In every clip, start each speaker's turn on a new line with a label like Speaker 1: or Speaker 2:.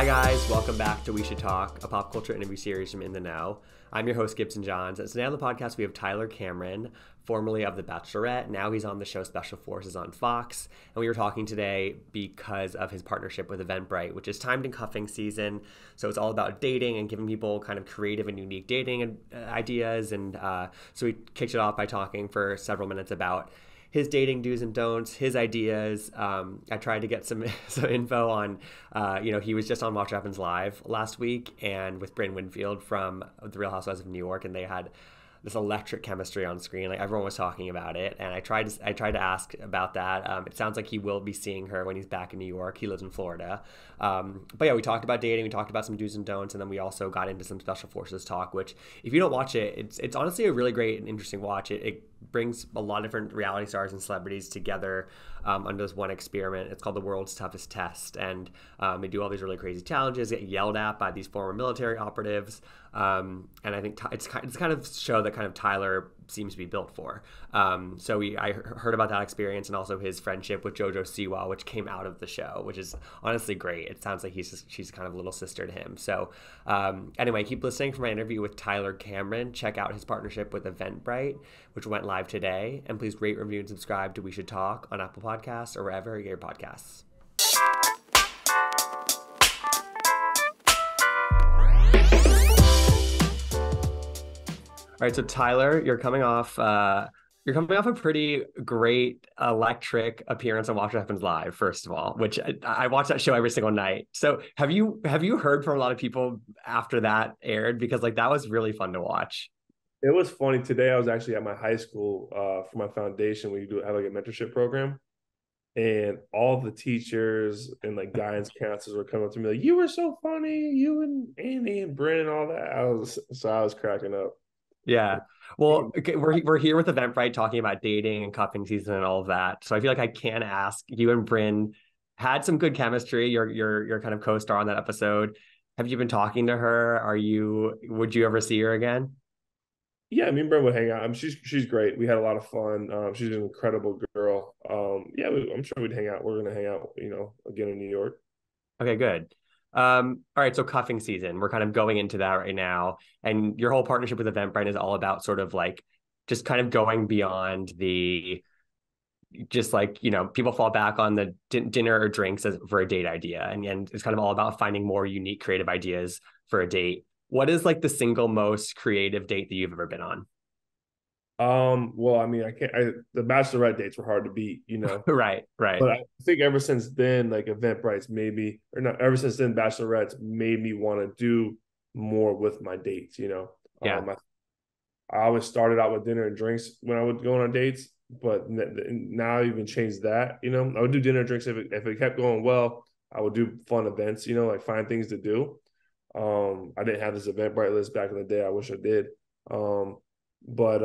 Speaker 1: Hi guys, welcome back to We Should Talk, a pop culture interview series from In the Know. I'm your host, Gibson Johns, and today on the podcast we have Tyler Cameron, formerly of The Bachelorette. Now he's on the show Special Forces on Fox, and we were talking today because of his partnership with Eventbrite, which is timed in cuffing season, so it's all about dating and giving people kind of creative and unique dating ideas, and so we kicked it off by talking for several minutes about his dating do's and don'ts, his ideas. I tried to get some info on, he was just on Watch What Happens Live last week and with Brynn Whitfield from The Real Housewives of New York, and they had this electric chemistry on screen. Like everyone was talking about it, and I tried to ask about that. It sounds like he will be seeing her when he's back in New York. He lives in Florida, but yeah, we talked about dating. We talked about some do's and don'ts, and then we also got into some Special Forces talk. Which, if you don't watch it, it's honestly a really great and interesting watch. It brings a lot of different reality stars and celebrities together under this one experiment. It's called The World's Toughest Test, and they do all these really crazy challenges, get yelled at by these former military operatives, and I think it's kind of show that kind of Tyler seems to be built for. I heard about that experience and also his friendship with JoJo Siwa, which came out of the show, which is honestly great. It sounds like she's kind of a little sister to him. So anyway, keep listening for my interview with Tyler Cameron. Check out his partnership with Eventbrite, which went live today. And please rate, review, and subscribe to We Should Talk on Apple Podcasts or wherever you get your podcasts. All right, so Tyler, you're coming off a pretty great electric appearance on Watch What Happens Live, first of all, which I watch that show every single night. So have you heard from a lot of people after that aired? Because like that was really fun to watch.
Speaker 2: It was funny. Today I was actually at my high school for my foundation. We have like a mentorship program, and all the teachers and like guidance counselors were coming up to me like, "You were so funny, you and Andy and Brynn and all that." I was cracking up.
Speaker 1: Yeah. Well, okay, we're here with Eventbrite talking about dating and cuffing season and all of that. So I feel like I can ask you and Brynn had some good chemistry. Your kind of co-star on that episode. Have you been talking to her? Would you ever see her again?
Speaker 2: Yeah, me and Brynn would hang out. She's great. We had a lot of fun. She's an incredible girl. I'm sure we'd hang out. We're gonna hang out, again in New York.
Speaker 1: Okay, good. All right, so cuffing season. We're kind of going into that right now. And your whole partnership with Eventbrite is all about sort of like just kind of going beyond the just like, people fall back on the dinner or drinks for a date idea. And it's kind of all about finding more unique creative ideas for a date. What is like the single most creative date that you've ever been on?
Speaker 2: Well, I mean, the bachelorette dates were hard to beat,
Speaker 1: Right, right.
Speaker 2: But I think ever since then, like Eventbrite's made me, or not, ever since then, bachelorettes made me want to do more with my dates.
Speaker 1: Yeah.
Speaker 2: I always started out with dinner and drinks when I would go on dates, but now I even changed that. I would do dinner and drinks if it kept going well. I would do fun events, like find things to do. I didn't have this Eventbrite list back in the day. I wish I did. But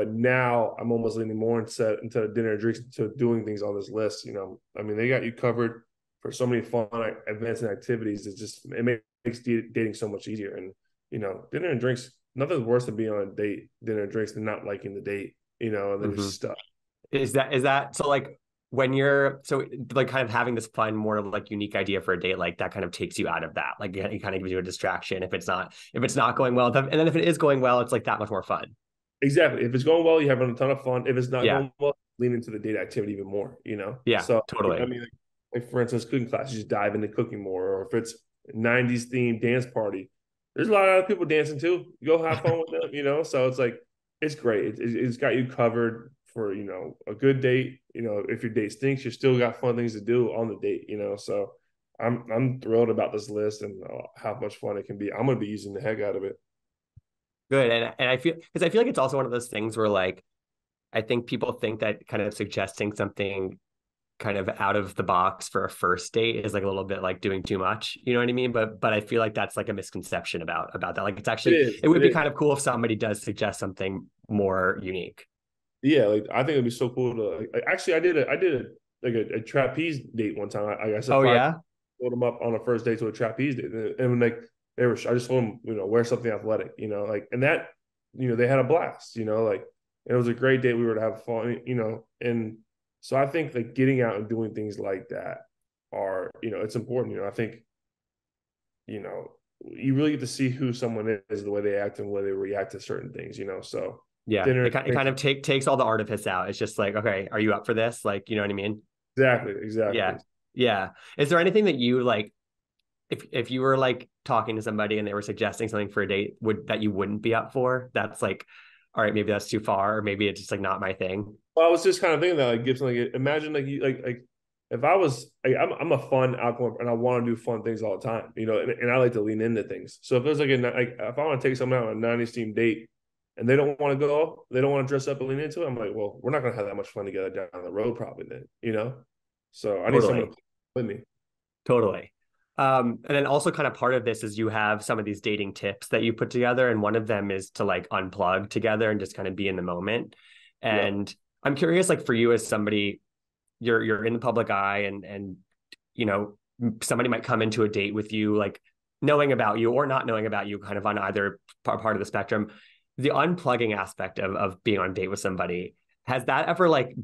Speaker 2: now I'm almost leaning more into dinner and drinks to doing things on this list. I mean, they got you covered for so many fun events and activities. It makes dating so much easier. And dinner and drinks, nothing's worse than being on a date, dinner and drinks, than not liking the date. And then you're stuck.
Speaker 1: Is that so? Like when you're so like kind of having this fun, more like unique idea for a date, like that kind of takes you out of that. Like it kind of gives you a distraction if it's not going well, and then if it is going well, it's like that much more fun.
Speaker 2: Exactly. If it's going well, you're having a ton of fun. If it's not
Speaker 1: Yeah.
Speaker 2: going well, lean into the date activity even more,
Speaker 1: Yeah,
Speaker 2: So,
Speaker 1: totally.
Speaker 2: I mean, like for instance, cooking class, you just dive into cooking more. Or if it's 90s themed dance party, there's a lot of other people dancing too. You go have fun with them. So it's like, it's great. It's got you covered for, a good date. If your date stinks, you still got fun things to do on the date. So I'm thrilled about this list and how much fun it can be. I'm going to be using the heck out of it.
Speaker 1: Good. And I feel like it's also one of those things where like I think people think that kind of suggesting something kind of out of the box for a first date is like a little bit like doing too much. You know what I mean? But I feel like that's like a misconception about that. Like
Speaker 2: It
Speaker 1: it
Speaker 2: is.
Speaker 1: would
Speaker 2: It
Speaker 1: be
Speaker 2: is.
Speaker 1: kind of cool if somebody does suggest something more unique.
Speaker 2: Yeah, like I think it'd be so cool to actually I did a trapeze date one time. I
Speaker 1: Oh
Speaker 2: surprised
Speaker 1: yeah.
Speaker 2: them up on a first date to a trapeze date, and when like I just told them wear something athletic, like and that they had a blast, like it was a great date. We were to have fun, and so I think like getting out and doing things like that are it's important. I think you really get to see who someone is, the way they act and the way they react to certain things, so
Speaker 1: Yeah,
Speaker 2: dinner.
Speaker 1: it kind of takes all the artifice out. It's just like, okay, are you up for this? Like, you know what I mean?
Speaker 2: Exactly.
Speaker 1: Yeah. Yeah. Is there anything that you like, if you were like talking to somebody and they were suggesting something for a date that you wouldn't be up for? That's like, all right, maybe that's too far, or maybe it's just like not my thing.
Speaker 2: Well, I was just kind of thinking that, like, Gibson, like, imagine, like, you like if I was, like, I'm a fun outgoing and I want to do fun things all the time, and I like to lean into things. So if there's like if I want to take someone out on a 90s team date and they don't want to go, they don't want to dress up and lean into it, I'm like, well, we're not gonna have that. Much fun together down the road probably then. So I need someone
Speaker 1: Totally.
Speaker 2: to play with me.
Speaker 1: Totally. And then also kind of part of this is you have some of these dating tips that you put together, and one of them is to like unplug together and just kind of be in the moment.
Speaker 2: Yeah.
Speaker 1: And I'm curious, like for you as somebody, you're in the public eye, and you know somebody might come into a date with you, like knowing about you or not knowing about you, kind of on either part of the spectrum. The unplugging aspect of being on a date with somebody, has that ever like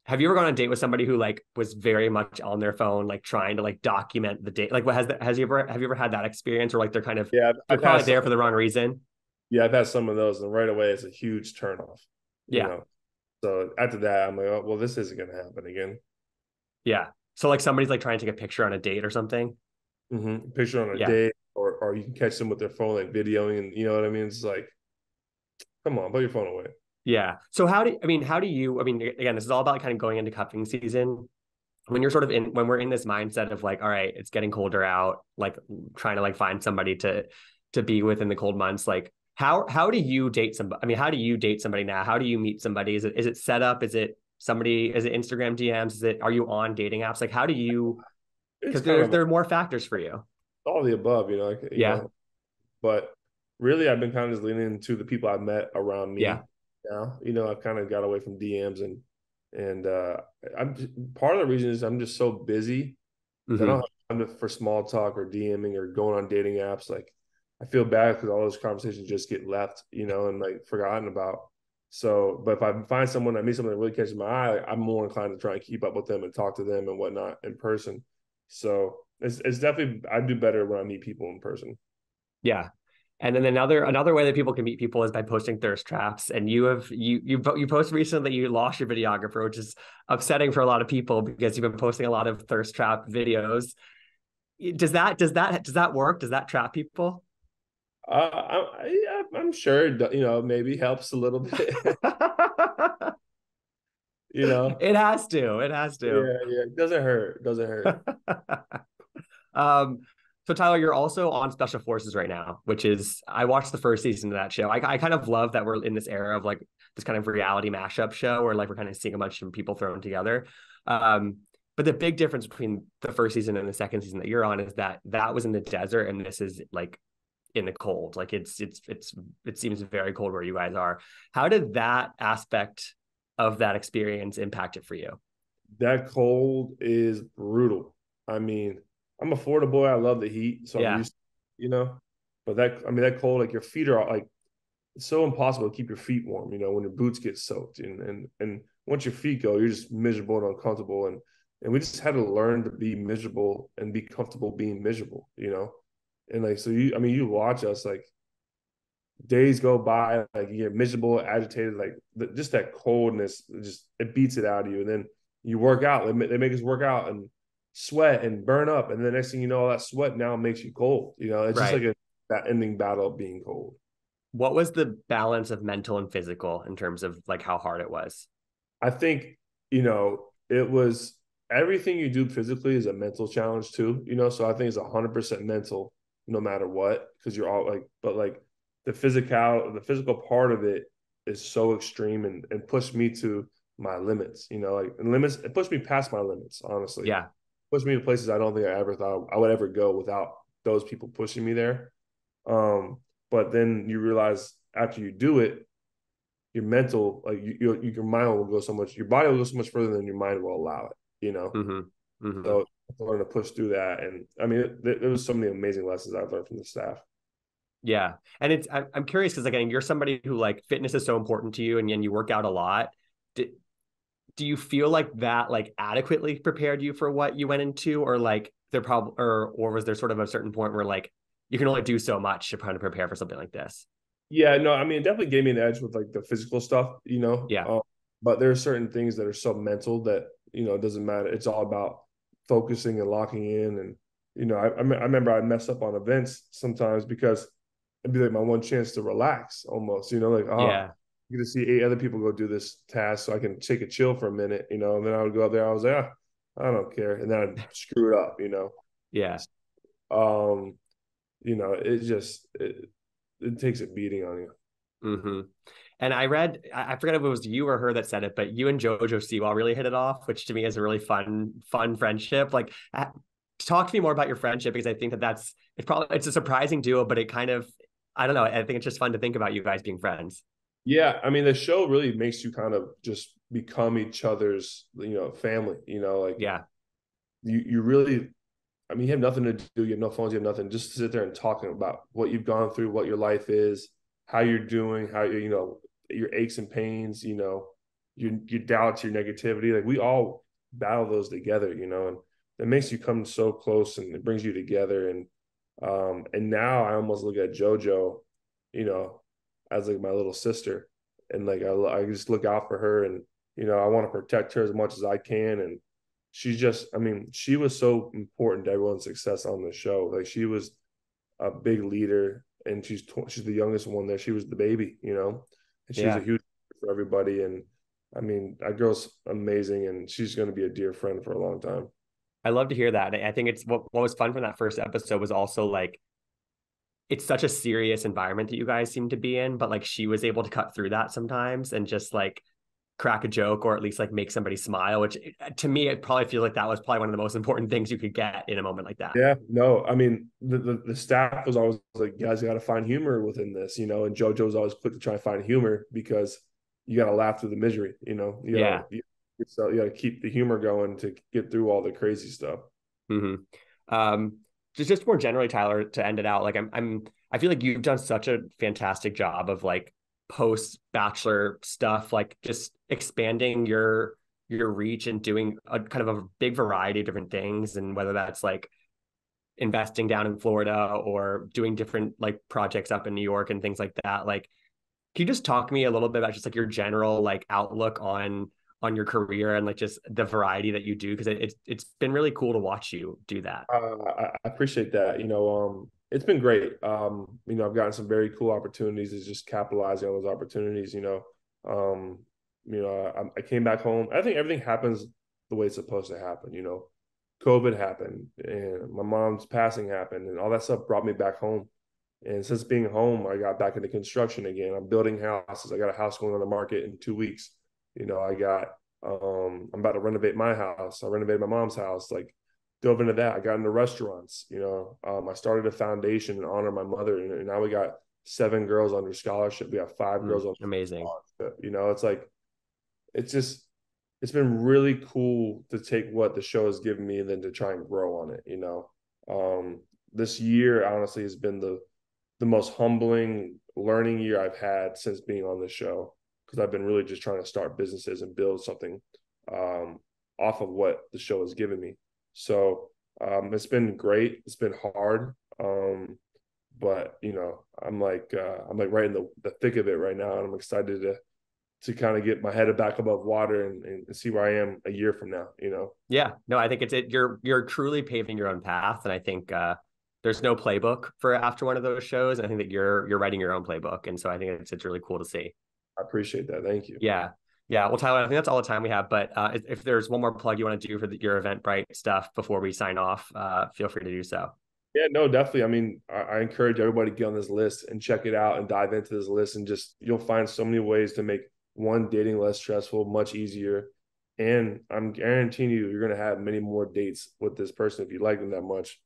Speaker 1: have you ever gone on a date with somebody who like was very much on their phone, like trying to like document the date? Like, what have you ever had that experience, or like they're kind of
Speaker 2: Yeah,
Speaker 1: they're
Speaker 2: I've had
Speaker 1: probably
Speaker 2: some.
Speaker 1: there for the wrong reason?
Speaker 2: Yeah, I've had some of those, and right away it's a huge turnoff. You
Speaker 1: Yeah,
Speaker 2: know. So after that, I'm like, oh, well, this isn't going to happen again.
Speaker 1: yeah. So like somebody's like trying to take a picture on a date or something.
Speaker 2: Picture on a
Speaker 1: Yeah,
Speaker 2: date, or you can catch them with their phone, like videoing, and you know what I mean. It's like, come on, put your phone away.
Speaker 1: yeah. So how do you? I mean, again, this is all about kind of going into cuffing season. When you're sort of in when we're in this mindset of like, all right, it's getting colder out, like trying to like find somebody to be with in the cold months, like how do you date somebody? I mean, how do you date somebody now? How do you meet somebody? Is it set up? Is it somebody? Is it Instagram DMs? Are you on dating apps? Like how do you?
Speaker 2: It's
Speaker 1: Because
Speaker 2: kind
Speaker 1: there
Speaker 2: of
Speaker 1: there are more factors for you.
Speaker 2: all the above,
Speaker 1: Yeah,
Speaker 2: But really, I've been kind of just leaning into the people I've met around
Speaker 1: yeah.
Speaker 2: me now. I've kind of got away from DMs, and part of the reason is I'm just so busy that I don't
Speaker 1: Hmm.
Speaker 2: have time for small talk or DMing or going on dating apps. Like, I feel bad because all those conversations just get left, and like forgotten about. So, but if I find someone, I meet someone that really catches my eye, I'm more inclined to try and keep up with them and talk to them and whatnot in person. So it's definitely, I do better when I meet people in person.
Speaker 1: Yeah. And then another way that people can meet people is by posting thirst traps. And you posted recently that you lost your videographer, which is upsetting for a lot of people because you've been posting a lot of thirst trap videos. Does that work? Does that trap people?
Speaker 2: I'm sure, maybe helps a little bit, you know.
Speaker 1: It has to. It has to.
Speaker 2: Yeah. It doesn't hurt. It doesn't hurt.
Speaker 1: um, so Tyler, you're also on Special Forces right now, which is I watched the first season of that show. I kind of love that we're in this era of like this kind of reality mashup show where like we're kind of seeing a bunch of people thrown together. Um, but the big difference between the first season and the second season that you're on is that was in the desert and this is like in the cold. Like it seems very cold where you guys are. How did that aspect of that experience impact it for you?
Speaker 2: That cold is brutal. I mean, I'm a Florida boy. I love the heat, so I'm
Speaker 1: Yeah,
Speaker 2: used to. But that cold, like your feet are like, it's so impossible to keep your feet warm, when your boots get soaked. And once your feet go, you're just miserable and uncomfortable. And we just had to learn to be miserable and be comfortable being miserable. And like, so you watch us, like, days go by, like you get miserable, agitated, like just that coldness, it beats it out of you. And then you work out. They make us work out and sweat and burn up, and the next thing you know, all that sweat now makes you cold. It's just
Speaker 1: right.
Speaker 2: like that ending battle of being cold.
Speaker 1: What was the balance of mental and physical in terms of like how hard it was?
Speaker 2: I think it was everything you do physically is a mental challenge too. So I think it's 100% mental, no matter what, because you're all like, but like the physical part of it is so extreme and pushed me to my limits. Like, and limits, it pushed me past my limits. Honestly,
Speaker 1: Yeah.
Speaker 2: pushed me to places I don't think I ever thought I would ever go without those people pushing me there. Um, but then you realize after you do it, your mental, like your mind will go so much, your body will go so much further than your mind will allow it.
Speaker 1: Hmm. Hmm.
Speaker 2: So I learned to push through that. And I mean, there was so many amazing lessons I've learned from the staff.
Speaker 1: Yeah. And I'm curious because again, you're somebody who like fitness is so important to you and you work out a lot. Do, do you feel like that like adequately prepared you for what you went into, or like there probably or was there sort of a certain point where like you can only do so much to kind of prepare for something like this.
Speaker 2: Yeah, no, I mean, it definitely gave me an edge with like the physical stuff, you know.
Speaker 1: Yeah.
Speaker 2: But there are certain things that are so mental that, you know, it doesn't matter. It's all about focusing and locking in. And, you know, I remember I mess up on events sometimes because it'd be like my one chance to relax almost, you know, like,
Speaker 1: Yeah.
Speaker 2: you get to see 8 other people go do this task so I can take a chill for a minute, you know, and then I would go up there. I was like, I don't care. And then I'd screw it up, you know.
Speaker 1: Yeah.
Speaker 2: Um, you know, it takes a beating on you.
Speaker 1: Mm-hmm. And I read, I forget if it was you or her that said it, but you and JoJo Siwa really hit it off, which to me is a really fun friendship. Like, talk to me more about your friendship, because I think it's a surprising duo, but it kind of, I don't know, I think it's just fun to think about you guys being friends.
Speaker 2: Yeah, I mean, the show really makes you kind of just become each other's, you know, family. You know, like
Speaker 1: Yeah.
Speaker 2: you really, I mean, you have nothing to do. You have no phones. You have nothing. Just to sit there and talking about what you've gone through, what your life is, how you're doing, how you know your aches and pains. You know, your doubts, your negativity. Like we all battle those together. You know, and it makes you come so close, and it brings you together. And now I almost look at JoJo, you know, as like my little sister, and like I just look out for her, and you know, I want to protect her as much as I can. And she's just, I mean, she was so important to everyone's success on the show. Like she was a big leader, and she's the youngest one there. She was the baby, you know, and she was a
Speaker 1: Yeah.
Speaker 2: huge for everybody. And I mean, that girl's amazing, and she's going to be a dear friend for a long time.
Speaker 1: I love to hear that. I think it's what was fun from that first episode was also like, it's such a serious environment that you guys seem to be in, but like she was able to cut through that sometimes and just like crack a joke, or at least like make somebody smile, which to me, it probably feels like that was probably one of the most important things you could get in a moment like that.
Speaker 2: Yeah, no, I mean the staff was always like, you guys got to find humor within this, you know, and JoJo was always quick to try and find humor because you got to laugh through the misery, you know,
Speaker 1: Yeah.
Speaker 2: so you got to keep the humor going to get through all the crazy stuff.
Speaker 1: Mm-hmm. Just more generally, Tyler, to end it out, like I feel like you've done such a fantastic job of like post bachelor stuff, like just expanding your reach and doing a kind of a big variety of different things, and whether that's like investing down in Florida or doing different like projects up in New York and things like that. Like, can you just talk to me a little bit about just like your general like outlook on your career and like just the variety that you do? Because it's been really cool to watch you do that.
Speaker 2: I appreciate that. You know, it's been great. You know, I've gotten some very cool opportunities. Is just capitalizing on those opportunities. I came back home. I think everything happens the way it's supposed to happen. You know, COVID happened, and my mom's passing happened, and all that stuff brought me back home. And since being home, I got back into construction again. I'm building houses. I got a house going on the market in 2 weeks. You know, I'm about to renovate my house. I renovated my mom's house, like dove into that. I got into restaurants, you know. I started a foundation in honor of my mother. And now we got 7 girls under scholarship. We have 5 girls on
Speaker 1: Amazing.
Speaker 2: scholarship. You know, it's like, it's been really cool to take what the show has given me and then to try and grow on it, you know. This year, honestly, has been the most humbling learning year I've had since being on the show, because I've been really just trying to start businesses and build something off of what the show has given me. So it's been great. It's been hard, but you know, I'm like right in the thick of it right now, and I'm excited to kind of get my head back above water and see where I am a year from now. You know.
Speaker 1: Yeah, no, I think you're truly paving your own path, and I think there's no playbook for after one of those shows. And I think that you're writing your own playbook, and so I think it's really cool to see.
Speaker 2: I appreciate that. Thank you.
Speaker 1: Yeah. Yeah. Well, Tyler, I think that's all the time we have. But if there's one more plug you want to do for your Eventbrite stuff before we sign off, feel free to do so.
Speaker 2: Yeah, no, definitely. I mean, I encourage everybody to get on this list and check it out and dive into this list, and just you'll find so many ways to make dating less stressful, much easier. And I'm guaranteeing you're going to have many more dates with this person if you like them that much,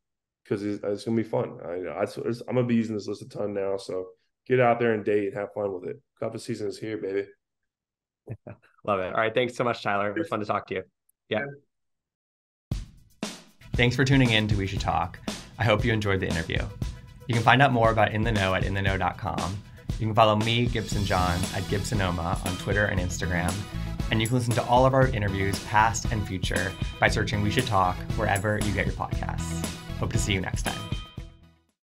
Speaker 2: because it's going to be fun. I'm going to be using this list a ton now. So get out there and date and have fun with it. Cup of season is here, baby.
Speaker 1: Love it. All right. Thanks so much, Tyler. It was fun to talk to you. Yeah. Thanks for tuning in to We Should Talk. I hope you enjoyed the interview. You can find out more about In the Know at intheknow.com. You can follow me, Gibson Johns, at Gibsonoma on Twitter and Instagram. And you can listen to all of our interviews, past and future, by searching We Should Talk wherever you get your podcasts. Hope to see you next time.